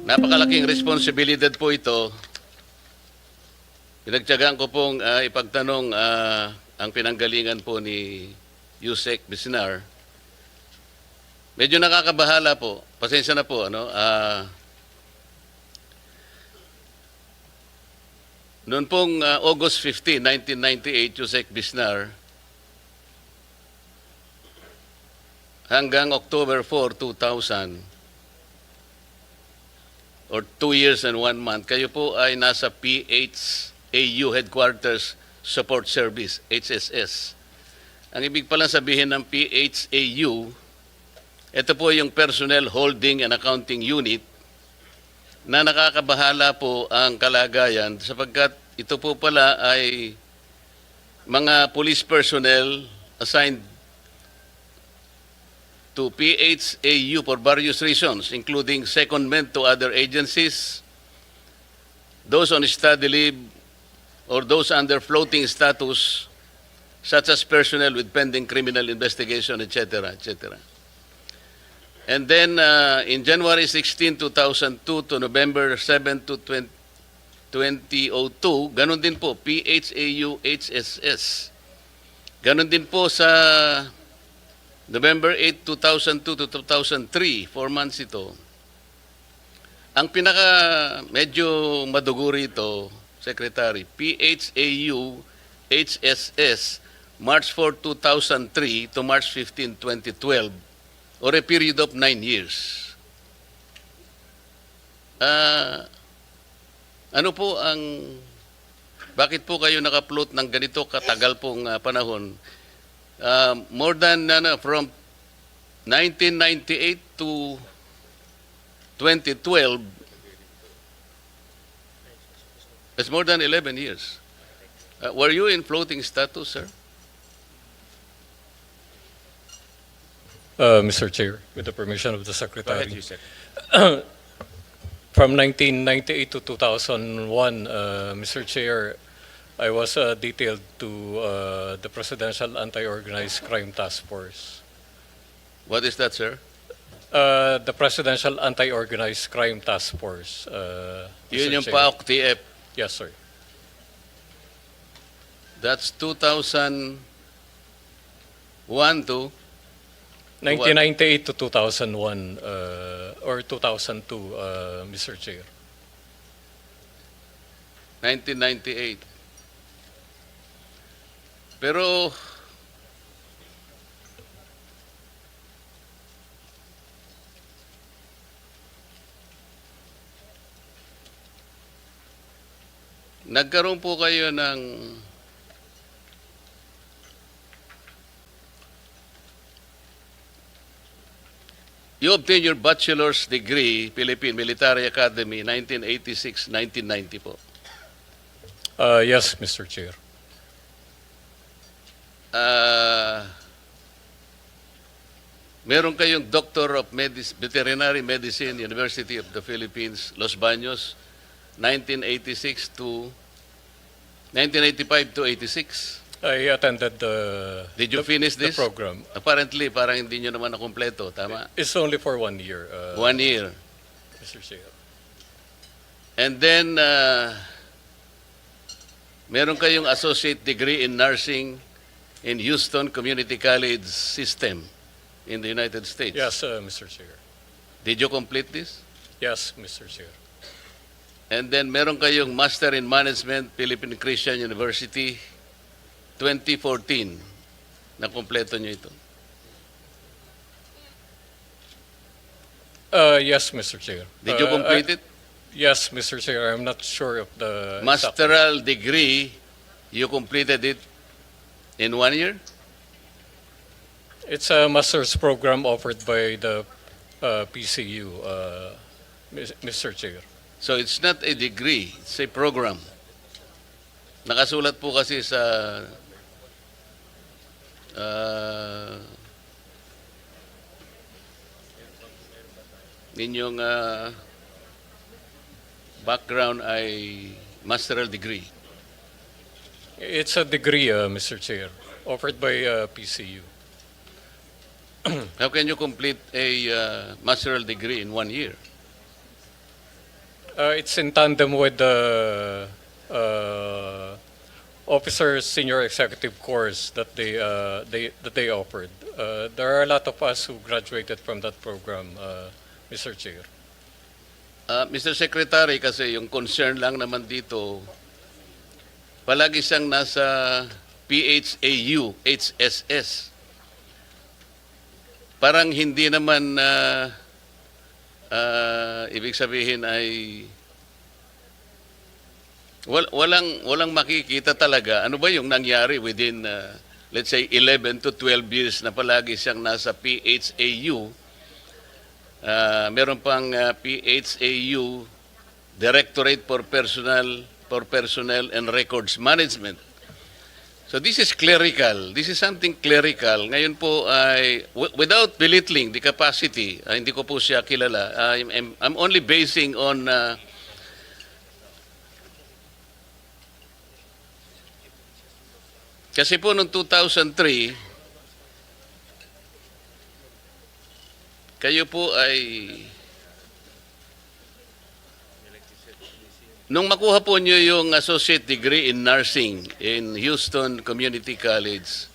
Napakalaking responsibilidad po ito. Pinagtiyagaan ko pong ipagtanong ang pinanggalingan po ni Usec Bisnar. Medyo nakakabahala po. Pasensya na po. Noon pong August 15, 1998, Usec Bisnar, hanggang October 4, 2000, or 2 years and 1 month, kayo po ay nasa PHAU Headquarters Support Service, HSS. Ang ibig palang sabihin ng PHAU, ito po yung Personnel Holding and Accounting Unit na nakakabahala po ang kalagayan sapagkat ito po pala ay mga police personnel assigned to PHAU for various reasons, including secondment to other agencies, those on study leave, or those under floating status, such as personnel with pending criminal investigation, etc., etc. And then, in January 16, 2002 to November 7 to 2002, ganun din po, PHAU HSS. Ganun din po sa November 8, 2002 to 2003, 4 months ito. Ang pinaka medyo maduguri ito, Secretary, PHAU HSS, March 4, 2003 to March 15, 2012, or a period of 9 years. Ano po ang, bakit po kayo naka-float ng ganito katagal pong panahon? More than from 1998 to 2012, it's more than 11 years. Were you in floating status, sir? Mr. Chair, with the permission of the Secretary. Go ahead, Yusek. From 1998 to 2001, Mr. Chair, I was detailed to the Presidential Anti-Organized Crime Task Force. What is that, sir? The Presidential Anti-Organized Crime Task Force. Yun Mr. yung Chair. PAOK-TF. Yes, sir. That's 2001 to 1998 to 2001 or 2002, Mr. Chair. 1998. Pero nagkaroon po kayo ng you obtained your bachelor's degree, Philippine Military Academy, 1986-1990 po. Yes, Mr. Chair. Meron kayong Doctor of Veterinary Medicine, University of the Philippines, Los Baños, 1986 to 1985 to 86. I attended the Did you finish the this? program. Apparently, parang hindi nyo naman nakumpleto. Tama? It's only for 1 year, 1 year. Mr. Chair. And then, meron kayong associate degree in nursing in Houston Community College System in the United States. Yes, Mr. Chair. Did you complete this? Yes, Mr. Chair. And then, meron kayong Master in Management, Philippine Christian University, 2014. Nakompleto nyo ito. Yes, Mr. Chair. Did you complete it? Yes, Mr. Chair. I'm not sure of the exact- Masteral degree, you completed it in 1 year? It's a master's program offered by the PCU, Mr. Chair. So it's not a degree, it's a program. Nakasulat po kasi sa ninyong background ay masteral degree. It's a degree, Mr. Chair, offered by PCU. How can you complete a masteral degree in 1 year? It's in tandem with the officer senior executive course that they offered. There are a lot of us who graduated from that program, Mr. Chair. Mr. Secretary, kasi yung concern lang naman dito, palagi siyang nasa PHAU, HSS. Parang hindi naman ibig sabihin ay walang makikita talaga. Ano ba yung nangyari within let's say 11 to 12 years na palagi siyang nasa PHAU? Meron pang PHAU Directorate for Personnel and Records Management. So this is clerical. This is something clerical. Ngayon po ay without belittling the capacity, hindi ko po siya kilala. I'm only basing on kasi po noong 2003 kayo po ay nung makuha po niyo yung associate degree in nursing in Houston Community College,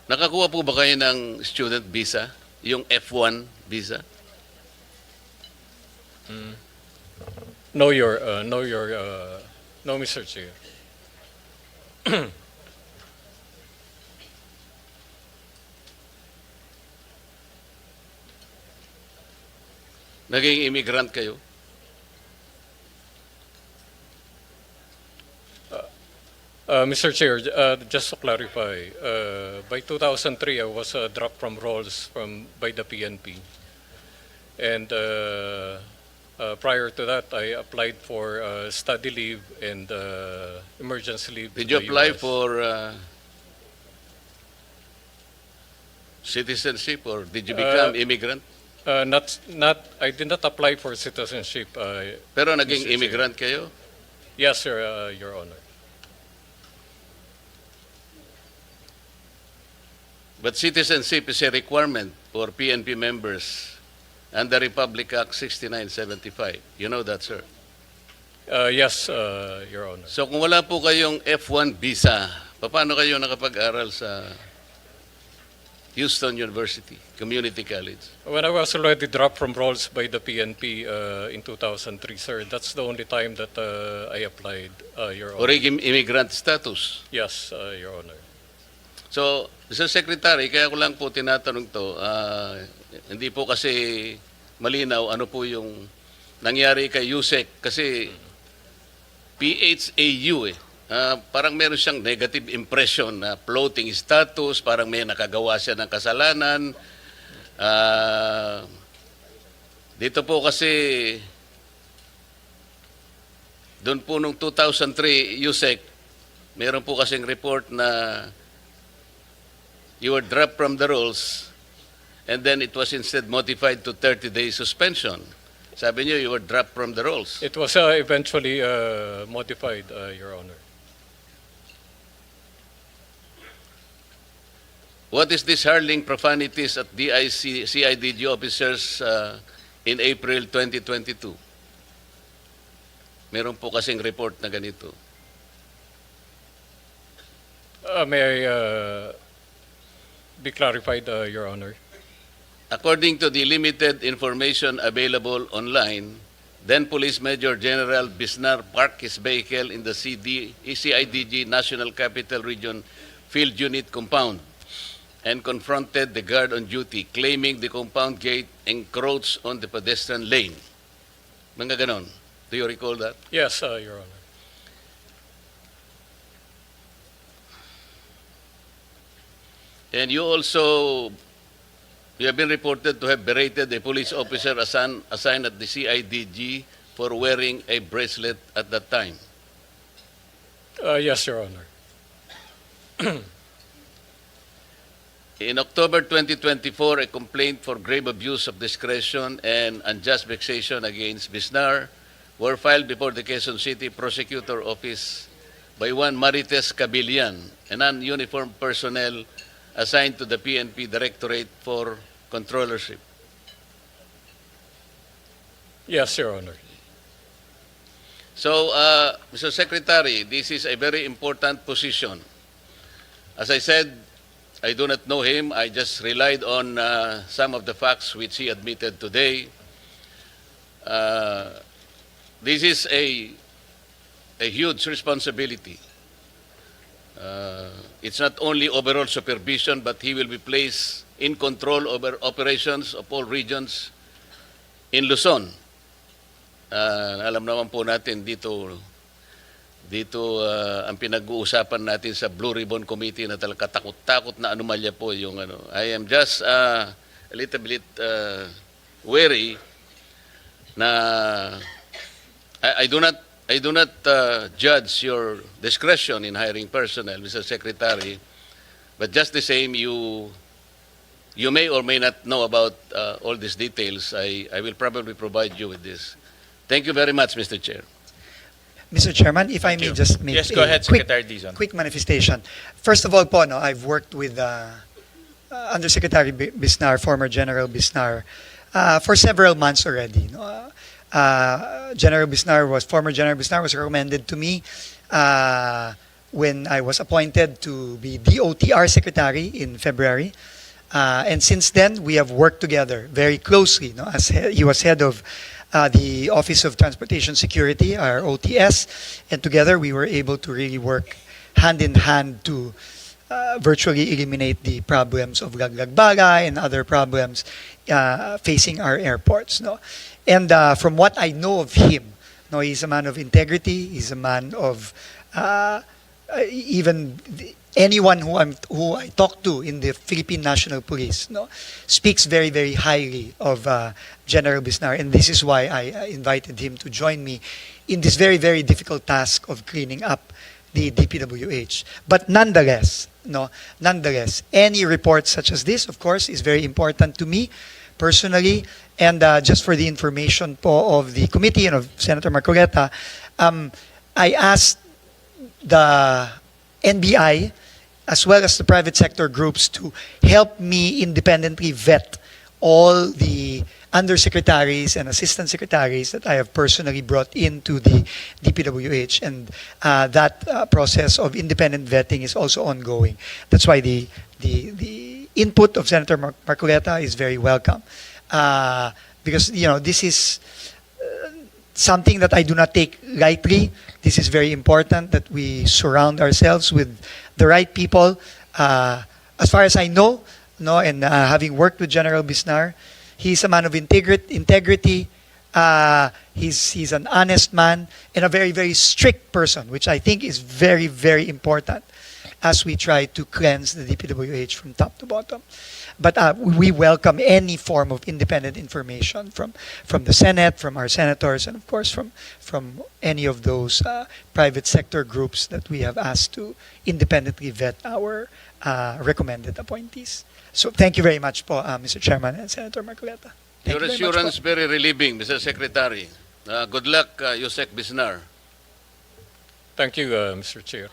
nakakuha po ba kayo ng student visa? Yung F1 visa? No, Mr. Chair. Naging immigrant kayo? Mr. Chair, just to clarify, by 2003 I was dropped from roles by the PNP, and prior to that I applied for study leave and emergency leave. Did to you the apply US. for citizenship or did you become immigrant? I did not apply for citizenship. Pero naging Mr. Chair. immigrant kayo? Yes, sir, Your Honor. But citizenship is a requirement for PNP members under Republic Act 6975. You know that, sir. Yes, Your Honor. So kung wala po kayong F1 visa, paano kayo nakapag-aral sa Houston University Community College? When I was already dropped from roles by the PNP in 2003, sir, that's the only time that I applied, Your Honor. Or immigrant status? Yes, Your Honor. So, Mr. Secretary, kaya ko lang po tinatanong to, hindi po kasi malinaw ano po yung nangyari kay Usec kasi PHAU parang meron siyang negative impression na floating status, parang may nakagawa siya ng kasalanan. Dito po kasi doon po nung 2003 Usec, meron po kasing report na you were dropped from the rolls and then it was instead modified to 30-day suspension. Sabi niyo, you were dropped from the rolls. It was eventually modified, Your Honor. What is this hurling profanities at CIDG officers in April 2022? Meron po kasing report na ganito. May I be clarified, Your Honor? According to the limited information available online, then Police Major General Bisnar parked his vehicle in the CIDG National Capital Region Field Unit compound and confronted the guard on duty, claiming the compound gate encroached on the pedestrian lane. Mga ganon. Do you recall that? Yes, Your Honor. And you have been reported to have berated a police officer assigned at the CIDG for wearing a bracelet at that time. Yes, Your Honor. In October 2024, a complaint for grave abuse of discretion and unjust vexation against Bisnar were filed before the Quezon City Prosecutor Office by one Marites Cabilian, a non-uniformed personnel assigned to the PNP Directorate for Controllership. Yes, Your Honor. So, Mr. Secretary, this is a very important position. As I said, I do not know him. I just relied on some of the facts which he admitted today. This is a huge responsibility. It's not only overall supervision, but he will be placed in control over operations of all regions in Luzon. Alam naman po natin dito ang pinag-uusapan natin sa Blue Ribbon Committee na talaga takot-takot na anomalya po yung ano. I am just a little bit wary na I do not judge your discretion in hiring personnel, Mr. Secretary, but just the same, you may or may not know about all these details. I will probably provide you with this. Thank you very much, Mr. Chair. Mr. Chairman, if I may you. just make Yes, go ahead, Secretary Dizon. quick manifestation. First of all po, no, I've worked with Undersecretary Bisnar, former General Bisnar, for several months already. No? Former General Bisnar was recommended to me when I was appointed to be DOTR Secretary in February. And since then, we have worked together very closely. No? As he was head of the Office of Transportation Security, our OTS, and together we were able to really work hand in hand to virtually eliminate the problems of laglagbala and other problems facing our airports. No? And from what I know of him, no, he's a man of integrity. He's a man of even anyone who I talk to in the Philippine National Police, no, speaks very, very highly of General Bisnar, and this is why I invited him to join me in this very, very difficult task of cleaning up the DPWH. But nonetheless, any report such as this, of course, is very important to me personally, and just for the information po of the committee and of Senator Marcoleta, I asked the NBI as well as the private sector groups to help me independently vet all the undersecretaries and assistant secretaries that I have personally brought into the DPWH, and that process of independent vetting is also ongoing. That's why the input of Senator Marcoleta is very welcome, because this is something that I do not take lightly. This is very important that we surround ourselves with the right people. As far as I know, and having worked with General Bisnar, he's a man of integrity. He's an honest man and a very, very strict person, which I think is very, very important as we try to cleanse the DPWH from top to bottom. But we welcome any form of independent information from the Senate, from our senators, and of course from any of those private sector groups that we have asked to independently vet our recommended appointees. So thank you very much po, Mr. Chairman and Senator Marcoleta. Thank Your you very much assurance po. very relieving, Mr. Secretary. Good luck, Usec Bisnar. Thank you, Mr. Chair.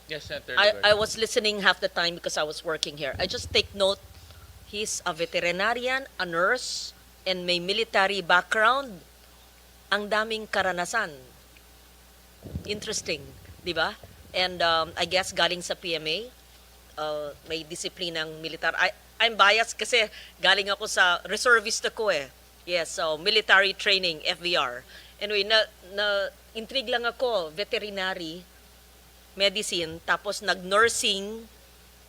Yes, Senator. I was listening half the time because I was working here. I just take note, he's a veterinarian, a nurse, and may military background. Ang daming karanasan. Interesting, di ba? And I guess galing sa PMA, may disiplinang militar. I'm biased kasi galing ako sa reservist ako eh. Yes, so military training, FVR. Anyway, intrigue lang ako, veterinary, medicine, tapos nag-nursing,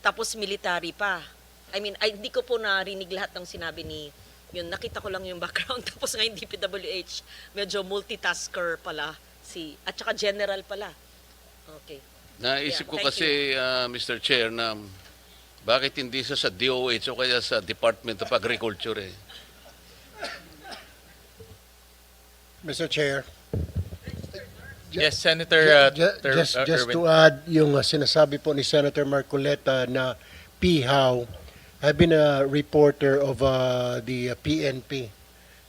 tapos military pa. I mean, hindi ko po narinig lahat ng sinabi ni, yun, nakita ko lang yung background, tapos ngayon DPWH, medyo multitasker pala, at saka general pala. Okay. Naisip ko thank kasi, Mr. Chair, na bakit hindi sa DOH o kaya sa Department of Agriculture eh? Mr. Chair, Yes, Senator just Erwin. to add yung sinasabi po ni Senator Marcoleta na PHAW, I've been a reporter of the PNP.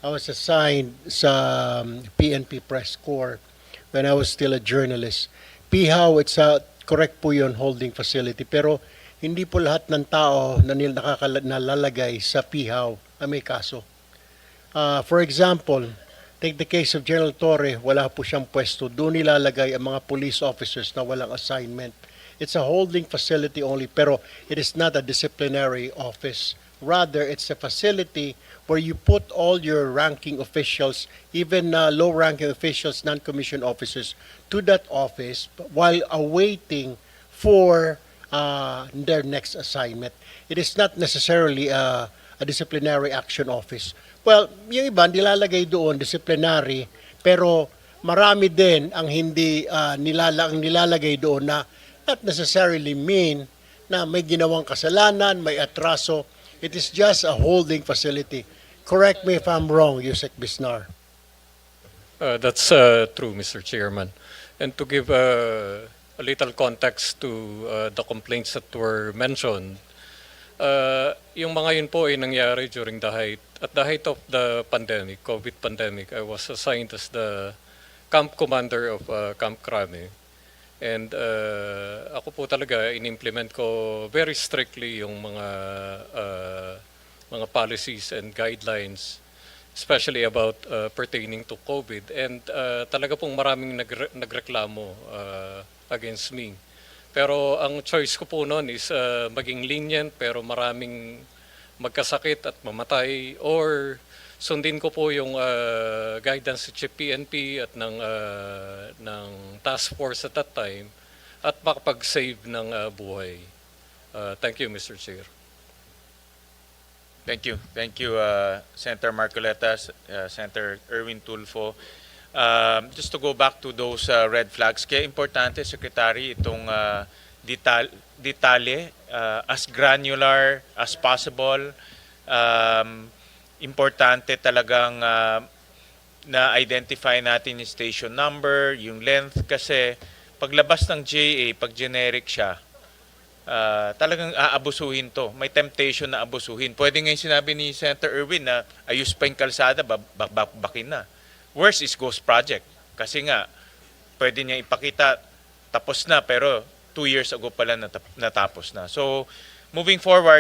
I was assigned sa PNP Press Corps when I was still a journalist. PHAW, it's a correct po yun, holding facility, pero hindi po lahat ng tao na nalalagay sa PHAW ay may kaso. For example, take the case of General Torre, wala po siyang pwesto. Doon nilalagay ang mga police officers na walang assignment. It's a holding facility only, pero it is not a disciplinary office. Rather, it's a facility where you put all your ranking officials, even low-ranking officials, non-commissioned officers, to that office while awaiting for their next assignment. It is not necessarily a disciplinary action office. Well, yung iba nilalagay doon disciplinary, pero marami din ang hindi nilalagay doon na not necessarily mean na may ginawang kasalanan, may atraso. It is just a holding facility. Correct me if I'm wrong, Usec Bisnar. That's true, Mr. Chairman. And to give a little context to the complaints that were mentioned, yung mga yun po ay nangyari during at the height of the pandemic, COVID pandemic. I was assigned as the camp commander of Camp Crame. And ako po talaga in-implement ko very strictly yung mga policies and guidelines, especially about pertaining to COVID. And talaga pong maraming nagreklamo against me. Pero ang choice ko po noon is maging lenient pero maraming magkasakit at mamatay, or sundin ko po yung guidance sa Chief PNP at ng task force at that time at makapag-save ng buhay. Thank you, Mr. Chair. Thank you. Thank you, Senator Marcoleta, Senator Erwin Tulfo. Just to go back to those red flags, kaya importante, Secretary, itong detalye, as granular as possible. Importante talagang na-identify natin yung station number, yung length, kasi paglabas ng JA, pag generic siya, talagang aabusuhin to. May temptation na abusuhin. Pwede nga yung sinabi ni Senator Erwin na ayos pa yung kalsada, bakin na. Worst is ghost project. Kasi nga, pwede niya ipakita, tapos na, pero 2 years ago pala natapos na. So, moving forward,